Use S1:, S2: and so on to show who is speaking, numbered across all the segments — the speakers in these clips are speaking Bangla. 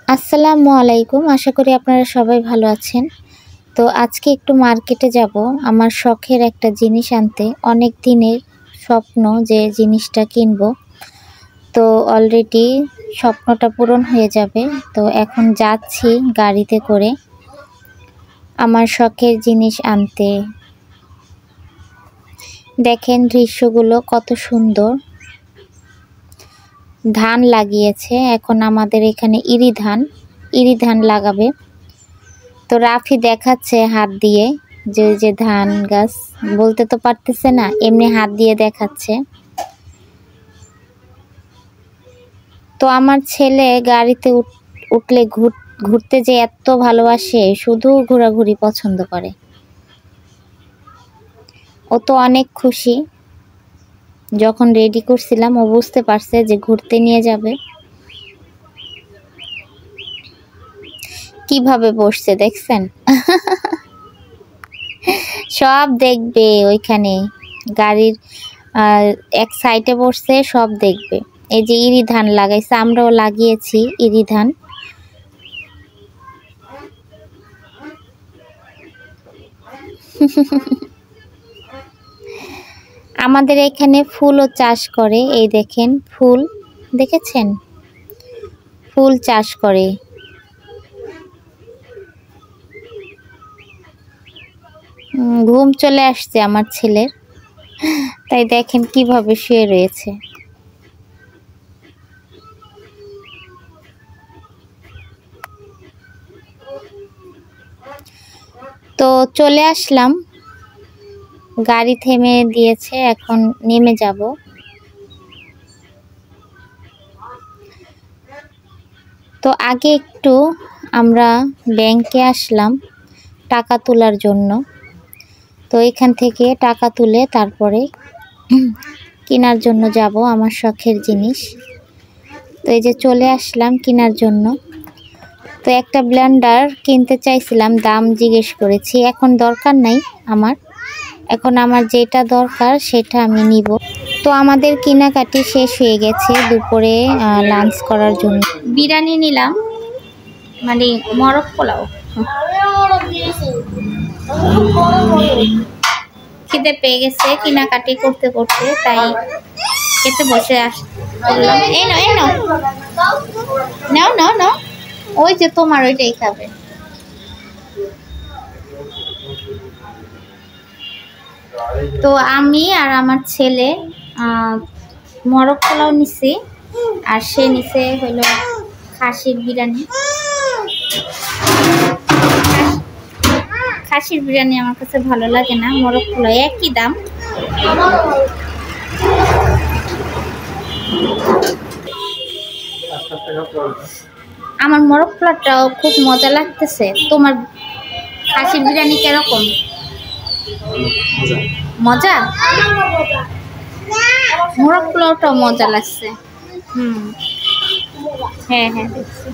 S1: আসসালামু আলাইকুম। আশা করি আপনারা সবাই ভালো আছেন। তো আজকে একটু মার্কেটে যাব আমার শখের একটা জিনিস আনতে। অনেক দিনের স্বপ্ন যে জিনিসটা কিনবো। তো অলরেডি স্বপ্নটা পূরণ হয়ে যাবে। তো এখন যাচ্ছি গাড়িতে করে আমার শখের জিনিস আনতে। দেখেন দৃশ্যগুলো কত সুন্দর। ধান লাগিয়েছে, এখন আমাদের এখানে ইরি ধান লাগাবে। তো রাফি দেখাচ্ছে হাত দিয়ে যে ধান গাছ, বলতে তো পারতেছে না, এমনি হাত দিয়ে দেখাচ্ছে। তো আমার ছেলে গাড়িতে উঠলে ঘুরতে যে এত ভালোবাসে, শুধু ঘোরাঘুরি পছন্দ করে। ও তো অনেক খুশি। যখন রেডি করছিলাম ও বুঝতে পারছে যে ঘুরতে নিয়ে যাবে। কিভাবে বসছে দেখছেন? সব দেখবে ওইখানে, গাড়ির এক সাইডে বসছে, সব দেখবে। এই যে ইরি ধান লাগাইছে, আমরাও লাগিয়েছি ইরি ধান। আমাদের এখানে ফুলও চাষ করে, এই দেখেন ফুল, দেখেছেন? ফুল চাষ করে। ঘুম চলে আসছে আমার ছেলের, তাই দেখেন কিভাবে শুয়ে রয়েছে। তো চলে আসলাম, গাড়ি থেমে দিয়েছে, এখন নেমে যাব। তো আগে একটু আমরা ব্যাংকে আসলাম টাকা তোলার জন্য। তো এখান থেকে টাকা তুলে তারপরে কেনার জন্য যাব আমার শখের জিনিস। তো এই যে চলে আসলাম কেনার জন্য। তো একটা ব্লেন্ডার কিনতে চাইছিলাম, দাম জিজ্ঞেস করেছি। এখন দরকার নাই আমার, এখন আমার যেটা দরকার সেটা আমি নিব। তো আমাদের কেনাকাটি শেষ হয়ে গেছে দুপুরে লাঞ্চ করার জন্য। বিরিয়ানি নিলাম, মানে মরক পোলাও। খিদে পেয়ে গেছে কেনাকাটি করতে করতে, তাই খেতে বসে বললাম এই নাও এই নাও নাও নাও নাও, ওই যে তোমার ওইটাই খাবে। তো আমি আর আমার ছেলে মরক পোলাও নিছি, আর সে নিছে হলো খাসির বিরিয়ানি। খাসির বিরিয়ানি আমার কাছে ভালো লাগে না, মরক পোলাও একই দাম। আমার মরক পোলাওটাও খুব মজা লাগতেছে। তোমার খাসির বিরিয়ানি কিরকম? মজা? মোরগ পোলাওটাও মজা লাগছে। হ্যাঁ হ্যাঁ দেখছি।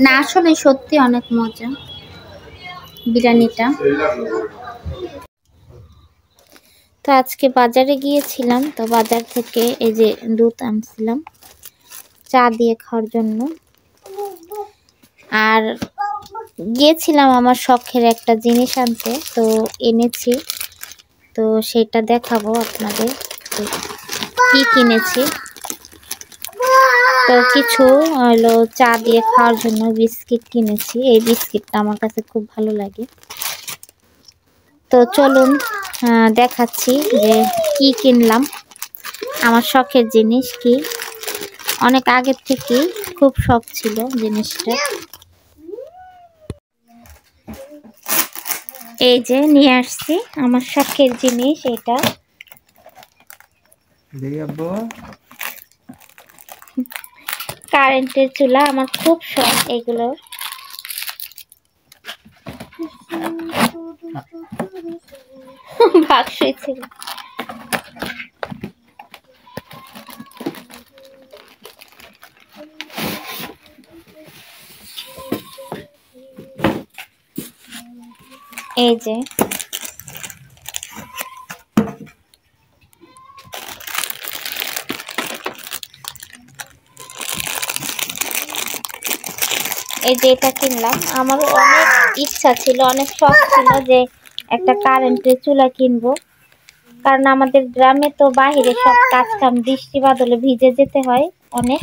S1: না আসলে সত্যি অনেক মজা বিরিয়ানিটা। তো আজকে বাজারে গিয়েছিলাম, তো বাজার থেকে এই যে দুধ আনছিলাম চা দিয়ে খাওয়ার জন্য। আর গিয়েছিলাম আমার শখের একটা জিনিস আনতে, তো এনেছি। তো সেটা দেখাবো আপনাদের কি কিনেছি। তো কিছু হলো চা দিয়ে খাওয়ার জন্য বিস্কিট কিনেছি। এই বিস্কিটটা আমার কাছে খুব ভালো লাগে। তো চলুন দেখাচ্ছি যে কি কিনলাম। আমার শখের জিনিস, কি অনেক আগের থেকে খুব শখ ছিল জিনিসটা। এই যে নিয়ে আসছি আমার শখের জিনিস, এটা কারেন্টের চুলা। আমার খুব শখ এগুলো। বাক্সই ছিল। এই যে এই যে এটা কিনলাম। আমার অনেক ইচ্ছা ছিল, অনেক শখ ছিল যে একটা কারেন্টের চুলা কিনবো, কারণ আমাদের গ্রামে তো বাহিরে সব কাজ কাম বৃষ্টি বাদলে ভিজে যেতে হয়, অনেক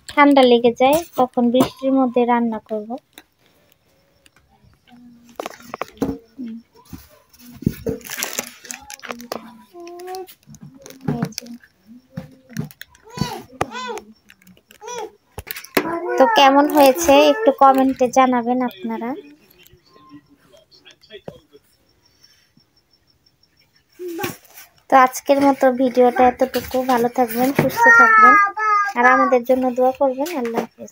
S1: ঠান্ডা লেগে যায়, তখন বৃষ্টির মধ্যে রান্না করব। তো কেমন হয়েছে একটু কমেন্টে জানাবেন আপনারা। তো আজকের মতো ভিডিওটা এতটুকু। ভালো থাকবেন, সুস্থ থাকবেন, আর আমাদের জন্য দোয়া করবেন। আল্লাহ হাফেজ।